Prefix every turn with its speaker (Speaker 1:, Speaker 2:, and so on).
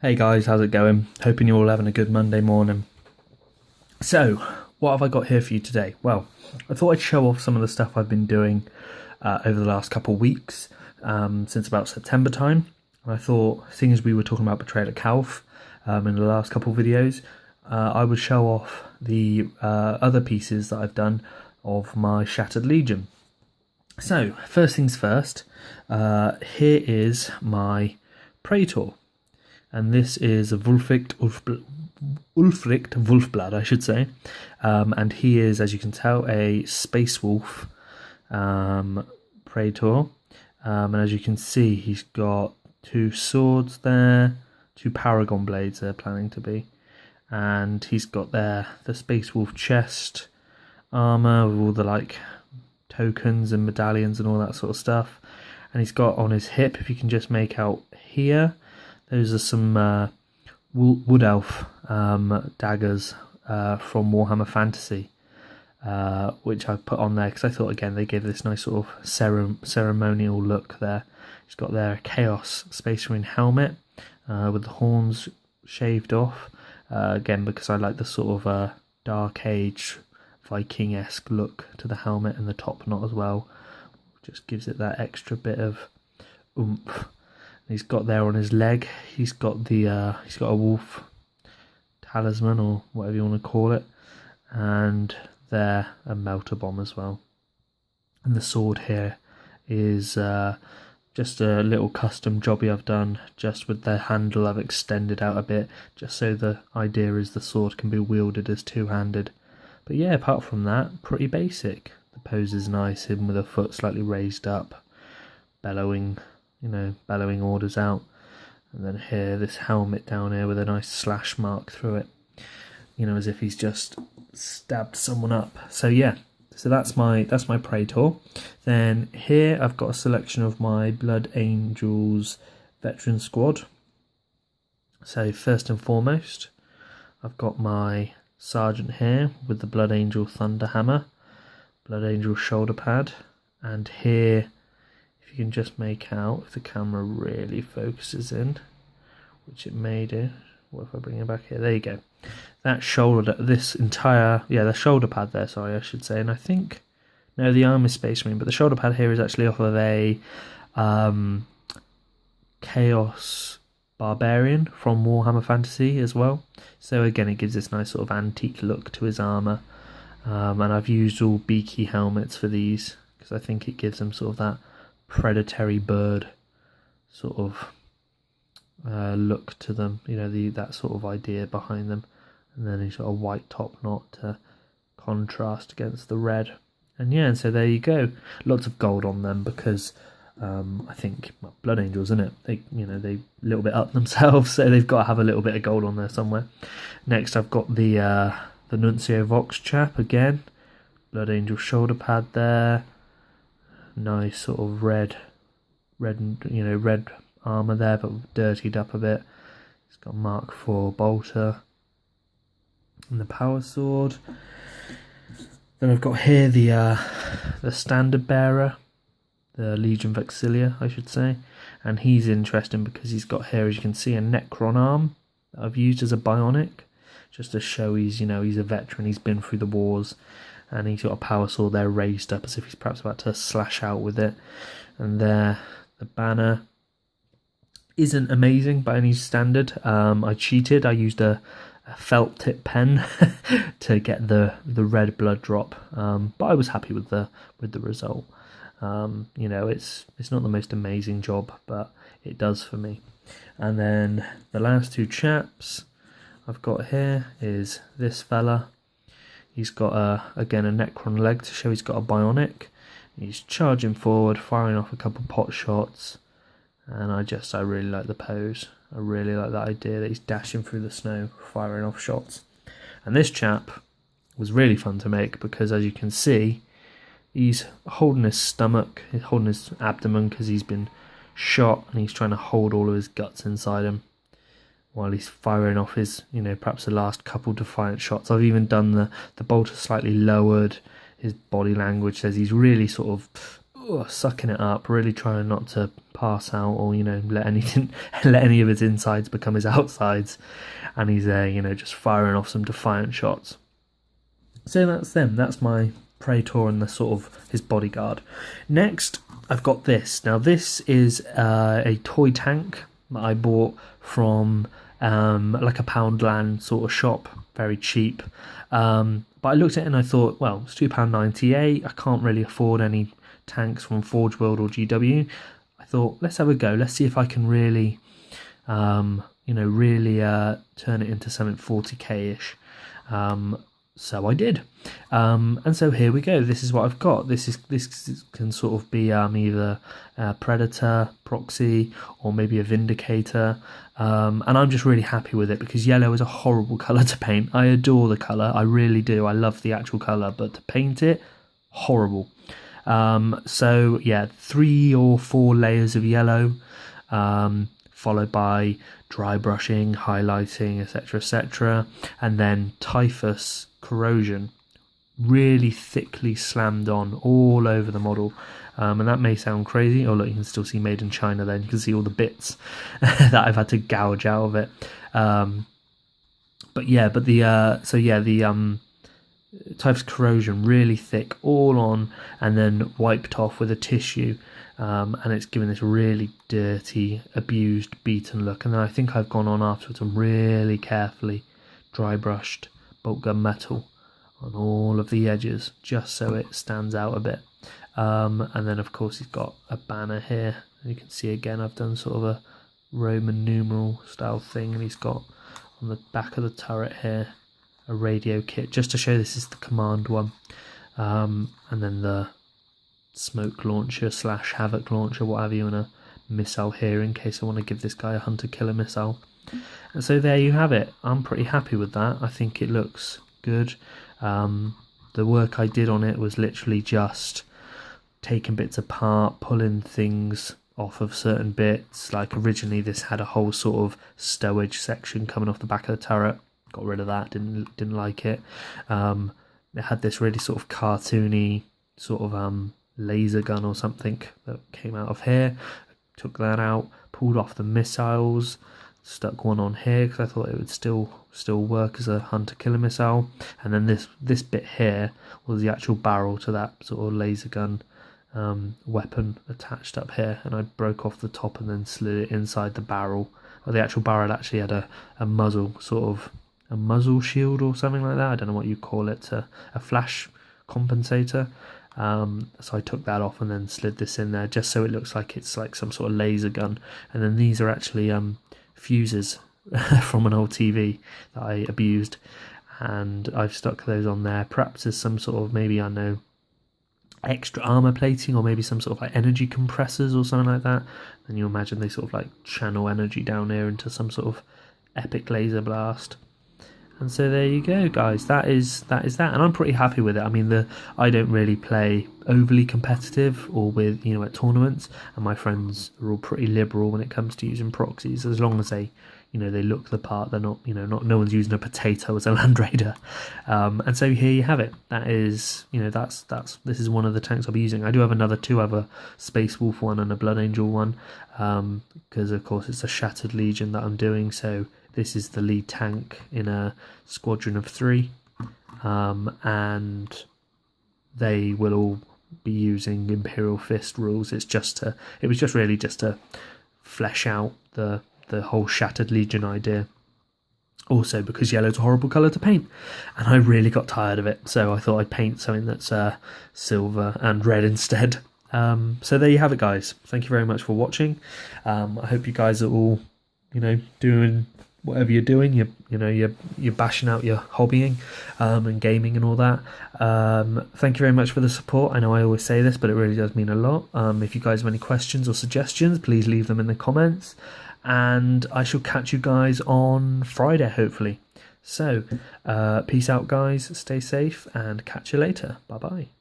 Speaker 1: Hey guys, how's it going? Hoping you're all having a good Monday morning. So, what have I got here for you today? Well, I thought I'd show off some of the stuff I've been doing over the last couple of weeks, since about September time. And I thought, seeing as we were talking about Betrayal at Calf in the last couple of videos, I would show off the other pieces that I've done of my Shattered Legion. So, first things first, here is my Praetor. And this is a Ulfric Wolfblood, I should say. And he is, as you can tell, a Space Wolf Praetor. And as you can see, he's got two swords there, two Paragon blades they're planning to be. And he's got there the Space Wolf chest armor with all the tokens and medallions and all that sort of stuff. And he's got on his hip, if you can just make out here, those are some Wood Elf daggers from Warhammer Fantasy, which I've put on there because I thought, again, they gave this nice sort of ceremonial look there. He's got there a Chaos Space Marine helmet with the horns shaved off, again, because I like the sort of Dark Age Viking-esque look to the helmet, and the top knot as well. Just gives it that extra bit of oomph. He's got there on his leg, he's got a wolf talisman, or whatever you want to call it, and there a melter bomb as well. And the sword here is just a little custom jobby I've done, just with the handle I've extended out a bit, just so the idea is the sword can be wielded as two-handed. But yeah, apart from that, pretty basic. The pose is nice, him with a foot slightly raised up, bellowing orders out. And then here, this helmet down here with a nice slash mark through it, as if he's just stabbed someone up. So yeah, so that's my Praetor. Then here I've got a selection of my Blood Angels veteran squad. So first and foremost, I've got my Sergeant here with the Blood Angel Thunderhammer, Blood Angel shoulder pad, and here, if you can just make out, if the camera really focuses in, which it may do. What if I bring it back here? There you go. That shoulder, the shoulder pad there, sorry, I should say. And I think, no, the arm is Space Marine, but the shoulder pad here is actually off of a Chaos Barbarian from Warhammer Fantasy as well. So again, it gives this nice sort of antique look to his armour. And I've used all beaky helmets for these, because I think it gives them sort of that predatory bird sort of look to them, that sort of idea behind them. And then he's got a white top knot to contrast against the red. And yeah, and so there you go. Lots of gold on them because I think Blood Angels, isn't it? They a little bit up themselves, so they've got to have a little bit of gold on there somewhere. Next, I've got the Nuncio Vox chap again, Blood Angel shoulder pad there. Nice sort of red armour there, but dirtied up a bit. It's got Mark IV bolter and the power sword. Then I've got here the standard bearer, the Legion Vexilia, I should say, and he's interesting because he's got here, as you can see, a Necron arm that I've used as a bionic, just to show he's a veteran, he's been through the wars. And he's got a power sword there raised up as if he's perhaps about to slash out with it. And there, the banner isn't amazing by any standard. I cheated. I used a felt tip pen to get the red blood drop. But I was happy with the result. It's not the most amazing job, but it does for me. And then the last two chaps I've got here is this fella. He's got, again, a Necron leg to show he's got a bionic. He's charging forward, firing off a couple pot shots. And I really like the pose. I really like that idea that he's dashing through the snow, firing off shots. And this chap was really fun to make because, as you can see, he's holding his stomach, he's holding his abdomen because he's been shot, and he's trying to hold all of his guts inside him while he's firing off his, perhaps the last couple defiant shots. I've even done the bolter slightly lowered. His body language says he's really sort of sucking it up, really trying not to pass out or, let any of his insides become his outsides. And he's there, just firing off some defiant shots. So that's them. That's my Praetor and the sort of his bodyguard. Next, I've got this. Now, this is a toy tank that I bought from like a Poundland sort of shop, very cheap. But I looked at it and I thought, well, it's £2.98. I can't really afford any tanks from Forge World or GW. I thought, let's have a go. Let's see if I can really, really turn it into something 40k-ish. So I did. And so here we go. This is what I've got. This can sort of be either a Predator, Proxy, or maybe a Vindicator. And I'm just really happy with it because yellow is a horrible colour to paint. I adore the colour. I really do. I love the actual colour. But to paint it, horrible. So yeah, 3 or 4 layers of yellow, followed by dry brushing, highlighting, etc., and then typhus corrosion really thickly slammed on all over the model. And that may sound crazy. Oh look, you can still see made in China there. You can see all the bits that I've had to gouge out of it. The typhus corrosion really thick all on, and then wiped off with a tissue. And it's given this really dirty, abused, beaten look. And then I think I've gone on afterwards and really carefully dry brushed bolt gun metal on all of the edges, just so it stands out a bit. And then of course he's got a banner here. And you can see again I've done sort of a Roman numeral style thing, and he's got on the back of the turret here a radio kit, just to show this is the command one. And then the smoke launcher / havoc launcher, whatever you want, a missile here in case I want to give this guy a hunter killer missile. And so there you have it. I'm pretty happy with that. I think it looks good. The work I did on it was literally just taking bits apart, pulling things off of certain bits. Like originally this had a whole sort of stowage section coming off the back of the turret. Got rid of that, didn't like it. It had this really sort of cartoony sort of laser gun or something that came out of here. Took that out, pulled off the missiles, stuck one on here because I thought it would still work as a hunter killer missile. And then this bit here was the actual barrel to that sort of laser gun weapon attached up here, and I broke off the top and then slid it inside the barrel. Well, the actual barrel actually had a muzzle, sort of a muzzle shield or something like that. I don't know what you call it, a flash compensator. So I took that off and then slid this in there just so it looks like it's like some sort of laser gun. And then these are actually fuses from an old TV that I abused, and I've stuck those on there. Perhaps there's some sort of, maybe, I don't know, extra armor plating, or maybe some sort of like energy compressors or something like that. Then you imagine they sort of like channel energy down here into some sort of epic laser blast. And so there you go, guys. That is that, and I'm pretty happy with it. I mean, I don't really play overly competitive or with at tournaments, and my friends are all pretty liberal when it comes to using proxies, as long as they they look the part. They're not no one's using a potato as a Land Raider. And so here you have it. That is this is one of the tanks I'll be using. I do have two other Space Wolf one and a Blood Angel one, because of course it's a Shattered Legion that I'm doing. So this is the lead tank in a squadron of 3, and they will all be using Imperial Fist rules. It was just really to flesh out the whole Shattered Legion idea. Also because yellow's a horrible colour to paint, and I really got tired of it, so I thought I'd paint something that's silver and red instead. So there you have it, guys. Thank you very much for watching. I hope you guys are all doing whatever you're doing, you're bashing out your hobbying and gaming and all that. Thank you very much for the support. I know I always say this, but it really does mean a lot. If you guys have any questions or suggestions, please leave them in the comments, and I shall catch you guys on Friday, hopefully. So peace out, guys, stay safe, and catch you later. Bye bye.